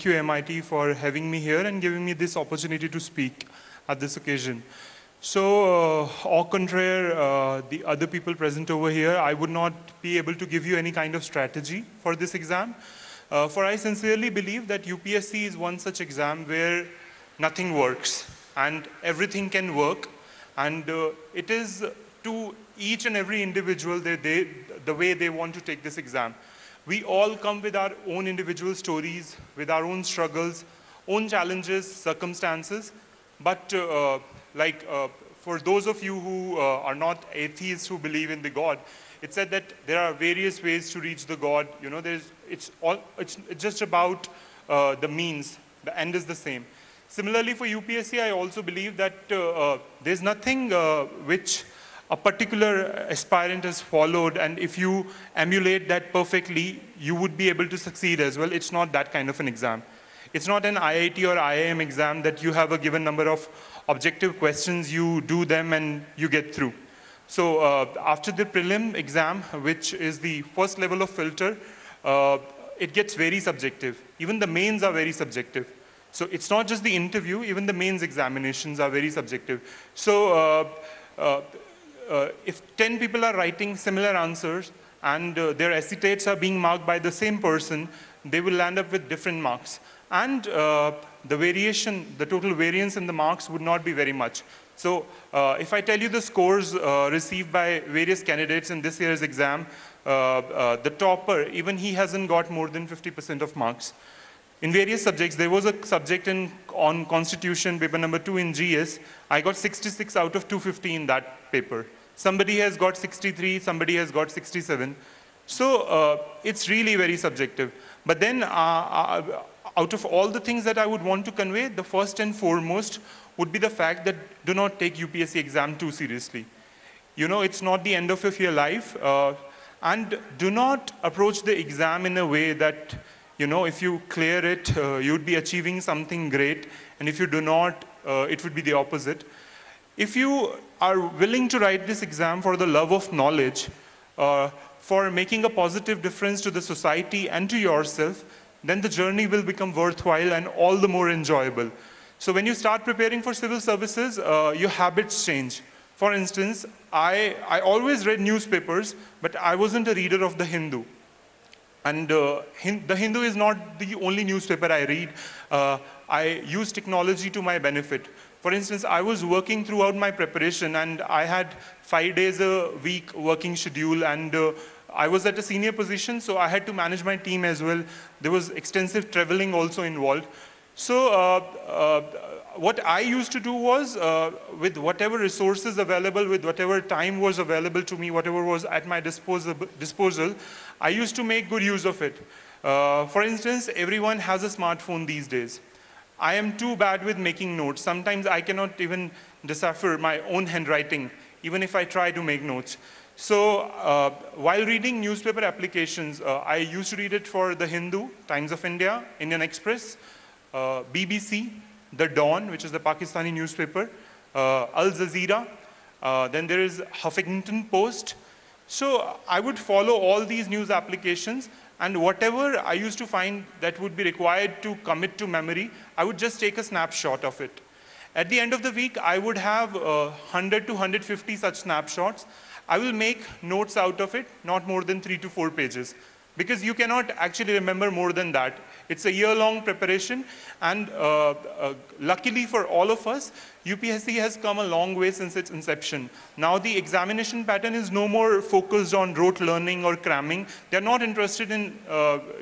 thank you MIT for having me here and giving me this opportunity to speak at this occasion. So, au contraire, the other people present over here, I would not be able to give you any kind of strategy for this exam. For I sincerely believe that UPSC is one such exam where nothing works and everything can work, and it is to each and every individual the way they want to take this exam. We all come with our own individual stories, with our own struggles, own challenges, circumstances, but for those of you who are not atheists who believe in the God, it said that there are various ways to reach the God. You know, it's just about the means. The end is the same. Similarly, for UPSC, I also believe that there's nothing which a particular aspirant has followed, and if you emulate that perfectly, you would be able to succeed as well. It's not that kind of an exam. It's not an IIT or IIM exam that you have a given number of objective questions, you do them, and you get through. So after the prelim exam, which is the first level of filter, it gets very subjective. Even the mains are very subjective. So it's not just the interview, even the mains examinations are very subjective. So if 10 people are writing similar answers and their essay takes are being marked by the same person, they will land up with different marks. And the variation, the total variance in the marks would not be very much. So if I tell you the scores received by various candidates in this year's exam, the topper, even he hasn't got more than 50% of marks. In various subjects, there was a subject on Constitution, paper number 2 in GS. I got 66 out of 250 in that paper. Somebody has got 63, somebody has got 67. So it's really very subjective. But then out of all the things that I would want to convey, the first and foremost would be the fact that do not take UPSC exam too seriously. You know, it's not the end of your life. And do not approach the exam in a way that, you know, if you clear it, you would be achieving something great. And if you do not, it would be the opposite. If you are willing to write this exam for the love of knowledge, for making a positive difference to the society and to yourself, then the journey will become worthwhile and all the more enjoyable. So when you start preparing for civil services, your habits change. For instance, I always read newspapers, but I wasn't a reader of the Hindu. And the Hindu is not the only newspaper I read. I use technology to my benefit. For instance, I was working throughout my preparation, and I had 5 days a week working schedule, and I was at a senior position, so I had to manage my team as well. There was extensive traveling also involved. So what I used to do was, with whatever resources available, with whatever time was available to me, whatever was at my disposal, I used to make good use of it. For instance, everyone has a smartphone these days. I am too bad with making notes. Sometimes I cannot even decipher my own handwriting, even if I try to make notes. So while reading newspaper applications, I used to read it for The Hindu, Times of India, Indian Express, BBC, The Dawn, which is the Pakistani newspaper, Al Jazeera, then there is Huffington Post. So I would follow all these news applications, and whatever I used to find that would be required to commit to memory, I would just take a snapshot of it. At the end of the week, I would have 100 to 150 such snapshots. I will make notes out of it, not more than 3 to 4 pages, because you cannot actually remember more than that. It's a year-long preparation, and luckily for all of us, UPSC has come a long way since its inception. Now the examination pattern is no more focused on rote learning or cramming. They're not interested in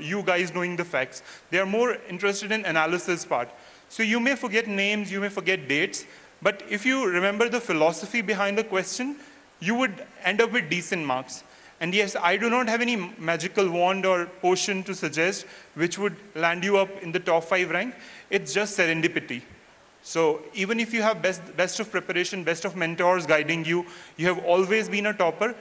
you guys knowing the facts. They're more interested in analysis part. So you may forget names, you may forget dates, but if you remember the philosophy behind the question, you would end up with decent marks. And yes, I do not have any magical wand or potion to suggest which would land you up in the top 5 rank. It's just serendipity. So even if you have best of preparation, best of mentors guiding you, you have always been a topper,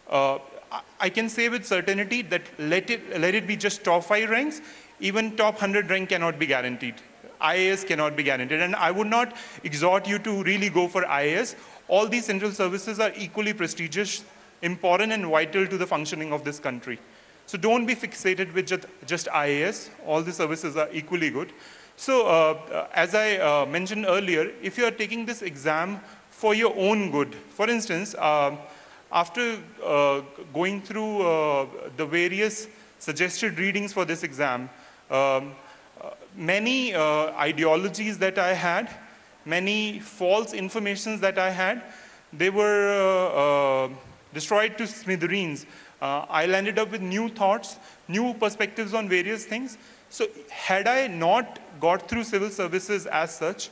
I can say with certainty that let it be just top 5 ranks, even top 100 rank cannot be guaranteed. IAS cannot be guaranteed. And I would not exhort you to really go for IAS. All these central services are equally prestigious, important and vital to the functioning of this country. So don't be fixated with just IAS. All the services are equally good. So as I mentioned earlier, if you are taking this exam for your own good, for instance, after going through the various suggested readings for this exam, many ideologies that I had, many false informations that I had, they were destroyed to smithereens. I landed up with new thoughts, new perspectives on various things. So had I not got through civil services as such,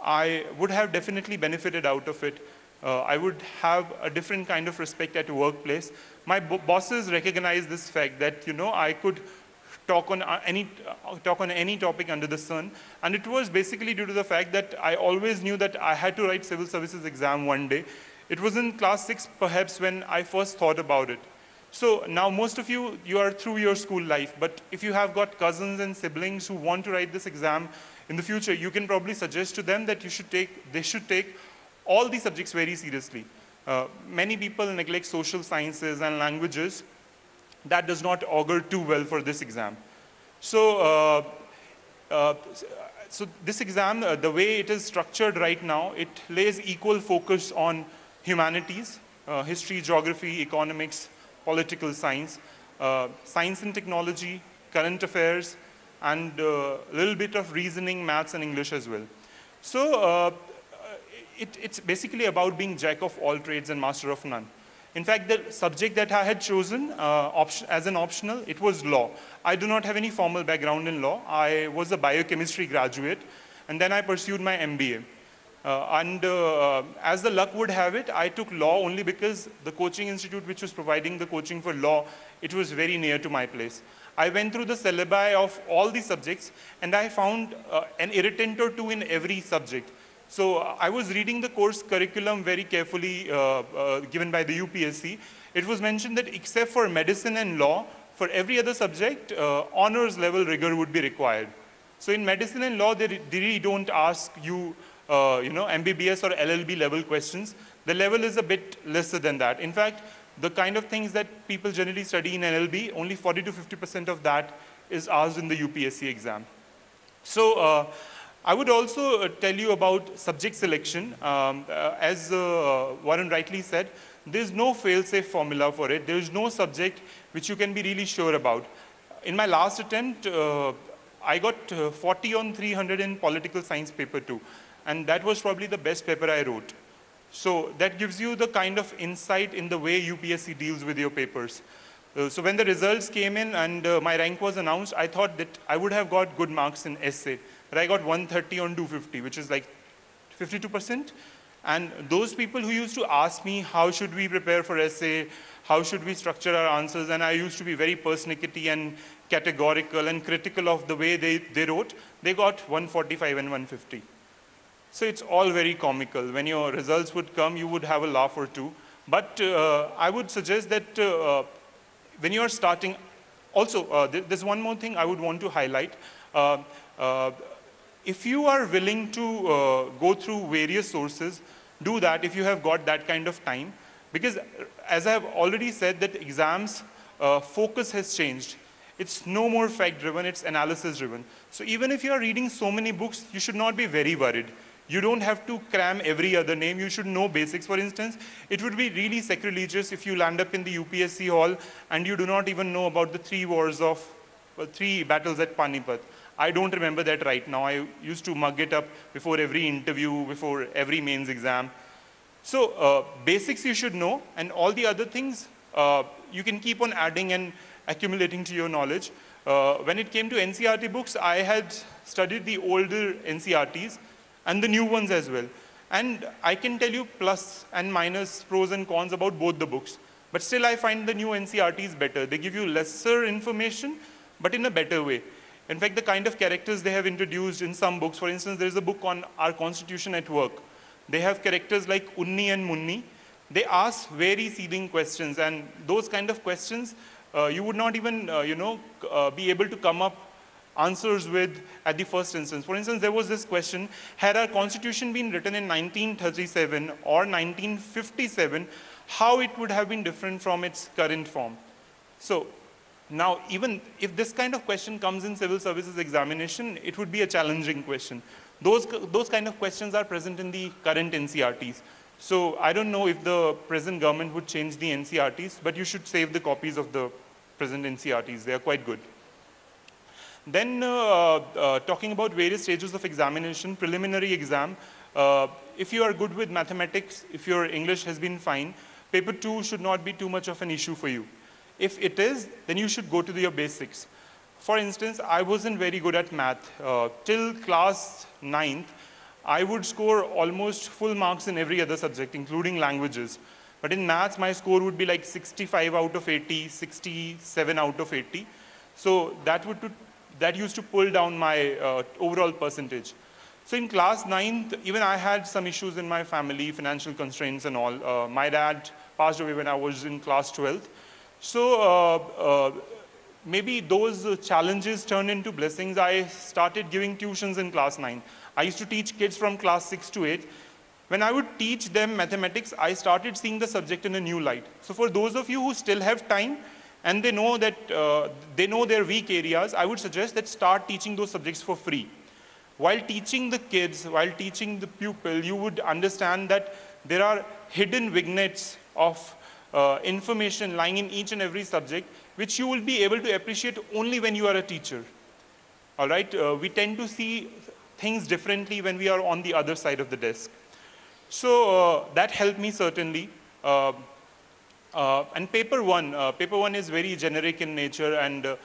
I would have definitely benefited out of it. I would have a different kind of respect at workplace. My bosses recognize this fact that, you know, I could talk on any topic under the sun. And it was basically due to the fact that I always knew that I had to write civil services exam one day. It was in class 6 perhaps when I first thought about it. So now most of you are through your school life, but if you have got cousins and siblings who want to write this exam in the future, you can probably suggest to them that they should take all these subjects very seriously. Many people neglect social sciences and languages. That does not augur too well for this exam. So, so this exam, the way it is structured right now, it lays equal focus on humanities, history, geography, economics, political science, science and technology, current affairs, and a little bit of reasoning, maths, and English as well. So it's basically about being jack of all trades and master of none. In fact, the subject that I had chosen as an optional, it was law. I do not have any formal background in law. I was a biochemistry graduate, and then I pursued my MBA. As the luck would have it, I took law only because the coaching institute which was providing the coaching for law, it was very near to my place. I went through the syllabi of all the subjects, and I found an irritant or two in every subject. So I was reading the course curriculum very carefully given by the UPSC. It was mentioned that except for medicine and law, for every other subject, honors level rigor would be required. So in medicine and law, they really don't ask you, you know, MBBS or LLB level questions. The level is a bit lesser than that. In fact, the kind of things that people generally study in LLB, only 40 to 50% of that is asked in the UPSC exam. So I would also tell you about subject selection. As Warren rightly said, there's no fail-safe formula for it. There's no subject which you can be really sure about. In my last attempt, I got 40 on 300 in political science paper 2. And that was probably the best paper I wrote. So that gives you the kind of insight in the way UPSC deals with your papers. So when the results came in and my rank was announced, I thought that I would have got good marks in essay. But I got 130 on 250, which is like 52%. And those people who used to ask me, how should we prepare for essay? How should we structure our answers? And I used to be very persnickety and categorical and critical of the way they wrote. They got 145 and 150. So it's all very comical. When your results would come, you would have a laugh or two. But I would suggest that when you are starting, also, there's one more thing I would want to highlight. If you are willing to go through various sources, do that if you have got that kind of time. Because as I have already said, that exams focus has changed. It's no more fact-driven, it's analysis-driven. So even if you are reading so many books, you should not be very worried. You don't have to cram every other name. You should know basics. For instance, it would be really sacrilegious if you land up in the UPSC hall and you do not even know about the 3 battles at Panipat. I don't remember that right now. I used to mug it up before every interview, before every mains exam. So basics you should know, and all the other things you can keep on adding and accumulating to your knowledge. When it came to NCERT books, I had studied the older NCERTs and the new ones as well. And I can tell you plus and minus, pros and cons about both the books. But still I find the new NCERTs better. They give you lesser information, but in a better way. In fact, the kind of characters they have introduced in some books, for instance, there's a book on our constitution at work. They have characters like Unni and Munni. They ask very seeding questions, and those kind of questions you would not even be able to come up answers with at the first instance. For instance, there was this question, had our constitution been written in 1937 or 1957, how it would have been different from its current form? So Now, even if this kind of question comes in civil services examination, it would be a challenging question. Those kind of questions are present in the current NCRTs. So I don't know if the present government would change the NCRTs, but you should save the copies of the present NCRTs. They are quite good. Then talking about various stages of examination, preliminary exam, if you are good with mathematics, if your English has been fine, paper 2 should not be too much of an issue for you. If it is, then you should go to your basics. For instance, I wasn't very good at math. Till class 9th, I would score almost full marks in every other subject, including languages. But in maths, my score would be like 65 out of 80, 67 out of 80. So that used to pull down my overall percentage. So in class 9th, even I had some issues in my family, financial constraints and all. My dad passed away when I was in class 12th. So maybe those challenges turned into blessings. I started giving tuitions in class 9. I used to teach kids from class 6 to 8. When I would teach them mathematics, I started seeing the subject in a new light. So for those of you who still have time and they know that they know their weak areas, I would suggest that start teaching those subjects for free. While teaching the kids, while teaching the pupil, you would understand that there are hidden vignettes of information lying in each and every subject, which you will be able to appreciate only when you are a teacher. All right? We tend to see things differently when we are on the other side of the desk. So that helped me certainly. And paper one is very generic in nature, and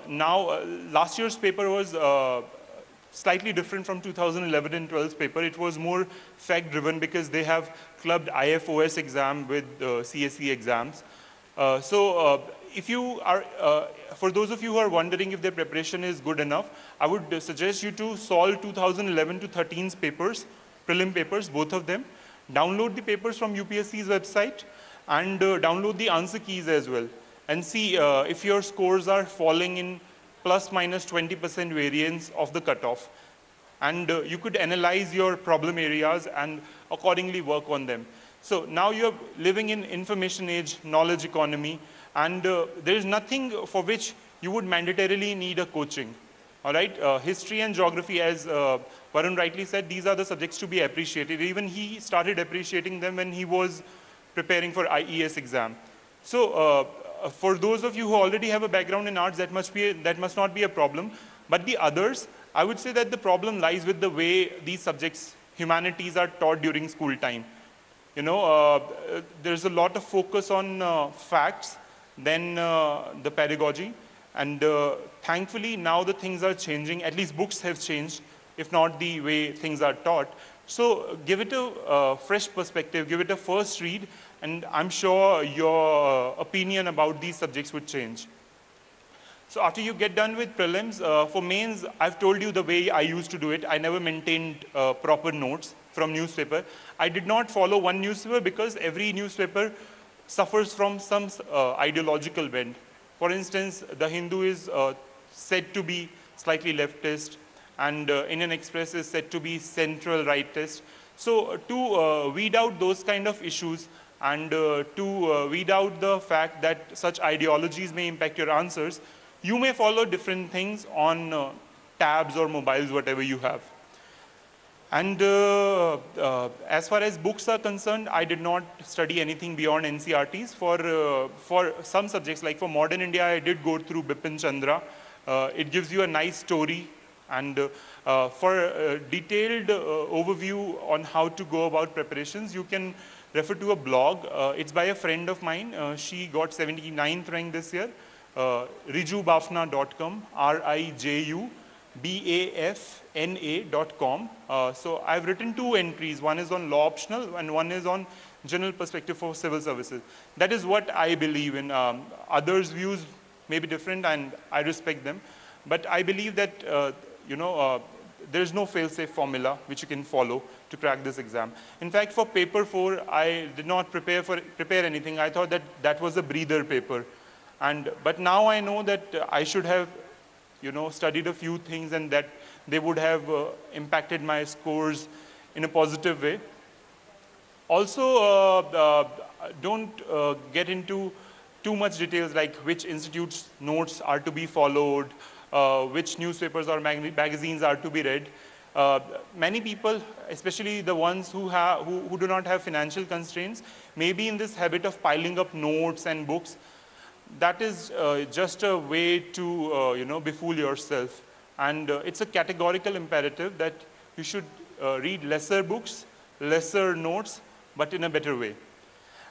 now last year's paper was slightly different from 2011 and 12's paper. It was more fact-driven because they have clubbed IFOS exam with CSE exams. If you are, for those of you who are wondering if their preparation is good enough, I would suggest you to solve 2011 to 13's papers, prelim papers, both of them. Download the papers from UPSC's website and download the answer keys as well. And see if your scores are falling in plus minus 20% variance of the cutoff. And you could analyze your problem areas and accordingly work on them. So now you're living in information age, knowledge economy, and there is nothing for which you would mandatorily need a coaching. All right, history and geography, as Varun rightly said, these are the subjects to be appreciated. Even he started appreciating them when he was preparing for IES exam. So for those of you who already have a background in arts, that must not be a problem. But the others, I would say that the problem lies with the way these subjects, humanities, are taught during school time. You know, there's a lot of focus on facts, then the pedagogy. And thankfully, now the things are changing. At least books have changed, if not the way things are taught. So give it a fresh perspective, give it a first read, and I'm sure your opinion about these subjects would change. So after you get done with prelims, for mains, I've told you the way I used to do it. I never maintained proper notes from newspaper. I did not follow one newspaper because every newspaper suffers from some ideological bend. For instance, The Hindu is said to be slightly leftist, and Indian Express is said to be central rightist. So to weed out those kind of issues and to weed out the fact that such ideologies may impact your answers, you may follow different things on tabs or mobiles, whatever you have. And as far as books are concerned, I did not study anything beyond NCRTs. For some subjects, like for Modern India, I did go through Bipin Chandra. It gives you a nice story. And for a detailed overview on how to go about preparations, you can refer to a blog. It's by a friend of mine. She got 79th rank this year. rijubafna.com, RIJUBAFNA.com. So I've written 2 entries. One is on law optional and one is on general perspective for civil services. That is what I believe in. Others' views may be different and I respect them. But I believe that there's no fail-safe formula which you can follow to crack this exam. In fact, for paper 4, I did not prepare anything. I thought that that was a breather paper. But now I know that I should have, studied a few things and that they would have impacted my scores in a positive way. Also, don't get into too much details like which institute's notes are to be followed, which newspapers or magazines are to be read. Many people, especially the ones who do not have financial constraints, may be in this habit of piling up notes and books. That is just a way to befool yourself. And it's a categorical imperative that you should read lesser books, lesser notes, but in a better way.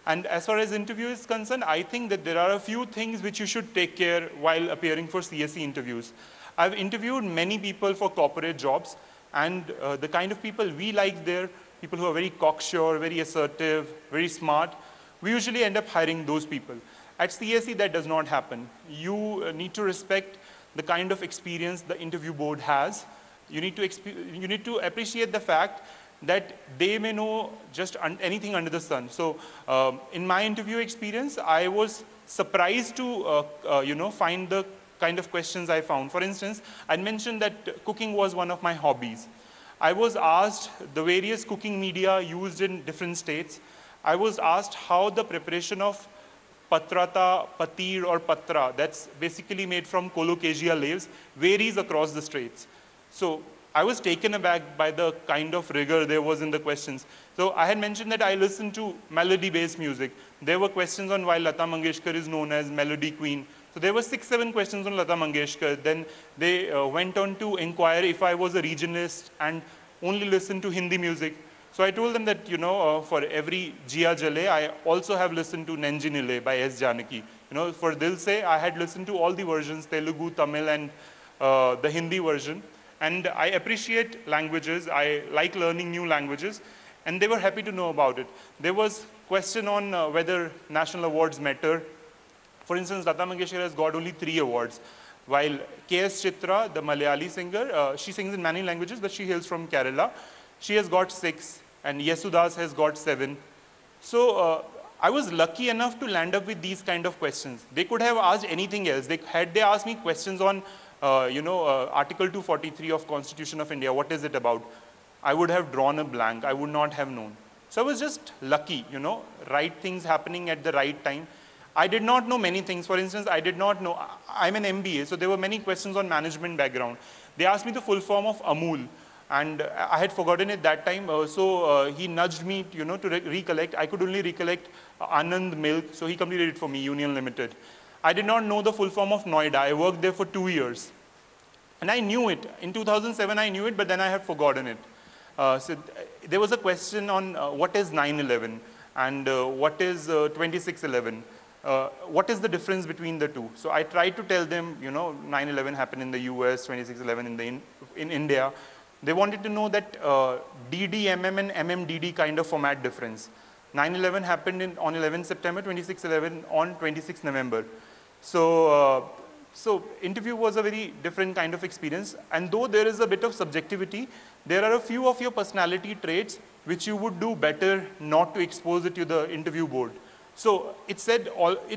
And as far as interview is concerned, I think that there are a few things which you should take care while appearing for CSE interviews. I've interviewed many people for corporate jobs, and the kind of people we like there, people who are very cocksure, very assertive, very smart, we usually end up hiring those people. At CSE, that does not happen. You need to respect the kind of experience the interview board has. You need to appreciate the fact that they may know just anything under the sun. So in my interview experience, I was surprised to find the kind of questions I found. For instance, I mentioned that cooking was one of my hobbies. I was asked the various cooking media used in different states. I was asked how the preparation of patrata, patir, or patra, that's basically made from colocasia leaves, varies across the states. So I was taken aback by the kind of rigor there was in the questions. So I had mentioned that I listen to melody-based music. There were questions on why Lata Mangeshkar is known as Melody Queen. So there were 6-7 questions on Lata Mangeshkar. Then they went on to inquire if I was a regionalist and only listened to Hindi music. So I told them that, for every Jia Jale, I also have listened to Nenji Nile by S. Janaki. For Dil Se, I had listened to all the versions, Telugu, Tamil, and the Hindi version. And I appreciate languages. I like learning new languages. And they were happy to know about it. There was question on whether national awards matter. For instance, Lata Mangeshkar has got only 3 awards, while K.S. Chitra, the Malayali singer, she sings in many languages, but she hails from Kerala. She has got 6, and Yesudas has got 7. So I was lucky enough to land up with these kind of questions. They could have asked anything else. Had they asked me questions on Article 243 of Constitution of India, what is it about? I would have drawn a blank. I would not have known. So I was just lucky, right things happening at the right time. I did not know many things. For instance, I did not know, I'm an MBA, so there were many questions on management background. They asked me the full form of Amul, and I had forgotten it that time. So he nudged me, to recollect. I could only recollect Anand Milk, so he completed it for me, Union Limited. I did not know the full form of Noida. I worked there for 2 years. And I knew it. In 2007, I knew it, but then I had forgotten it. So there was a question on what is 9/11 and what is 26/11. What is the difference between the two? So I tried to tell them, 9/11 happened in the US, 26/11 in India. They wanted to know that DDMM and MMDD kind of format difference. 9/11 happened on 11 September, 26/11 on 26 November. So interview was a very different kind of experience. And though there is a bit of subjectivity, there are a few of your personality traits which you would do better not to expose it to the interview board. So it's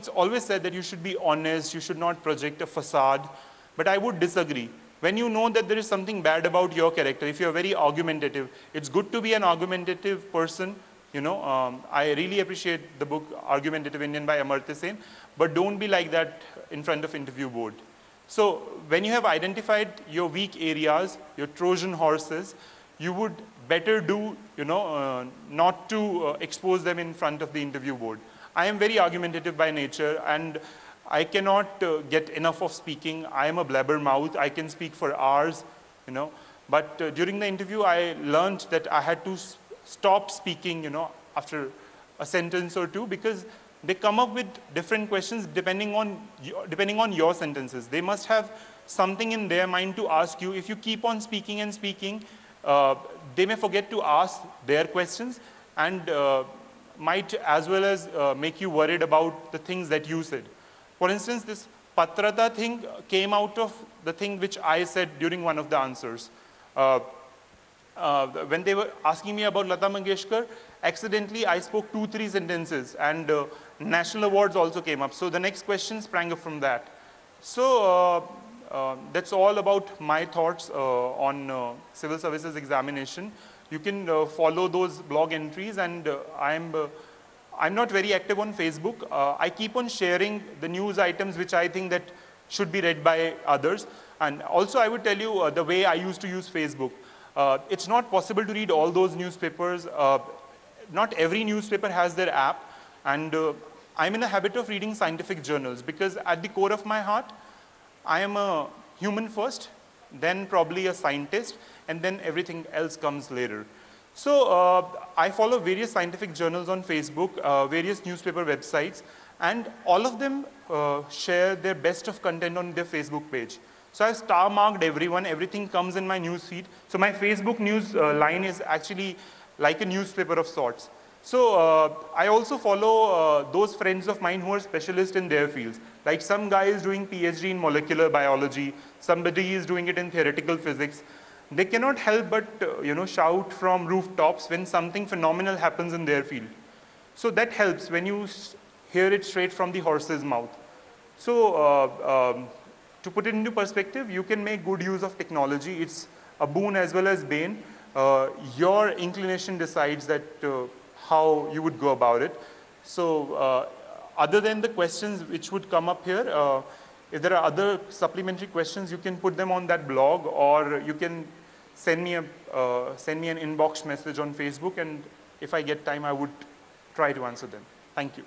always said that you should be honest, you should not project a facade, but I would disagree. When you know that there is something bad about your character, if you're very argumentative, it's good to be an argumentative person. I really appreciate the book Argumentative Indian by Amartya Sen, but don't be like that in front of interview board. So when you have identified your weak areas, your Trojan horses, you would better do, not to expose them in front of the interview board. I am very argumentative by nature, and I cannot get enough of speaking. I am a blabbermouth. I can speak for hours, But during the interview, I learned that I had to stop speaking, after a sentence or two, because they come up with different questions depending on your sentences. They must have something in their mind to ask you. If you keep on speaking and speaking, they may forget to ask their questions, and might as well as make you worried about the things that you said. For instance, this patrata thing came out of the thing which I said during one of the answers. When they were asking me about Lata Mangeshkar, accidentally I spoke 2-3 sentences, and national awards also came up. So the next question sprang up from that. So that's all about my thoughts on civil services examination. You can follow those blog entries, and I'm I'm not very active on Facebook. I keep on sharing the news items which I think that should be read by others. And also I would tell you the way I used to use Facebook. It's not possible to read all those newspapers. Not every newspaper has their app. And I'm in a habit of reading scientific journals because at the core of my heart, I am a human first, then probably a scientist, and then everything else comes later. So I follow various scientific journals on Facebook, various newspaper websites, and all of them share their best of content on their Facebook page. So I've star marked everyone, everything comes in my news feed. So my Facebook news line is actually like a newspaper of sorts. So I also follow those friends of mine who are specialists in their fields. Like some guy is doing PhD in molecular biology, somebody is doing it in theoretical physics. They cannot help but shout from rooftops when something phenomenal happens in their field. So that helps when you hear it straight from the horse's mouth. So to put it into perspective, you can make good use of technology. It's a boon as well as bane. Your inclination decides that how you would go about it. So other than the questions which would come up here, if there are other supplementary questions, you can put them on that blog, or you can send me an inbox message on Facebook, and if I get time, I would try to answer them. Thank you.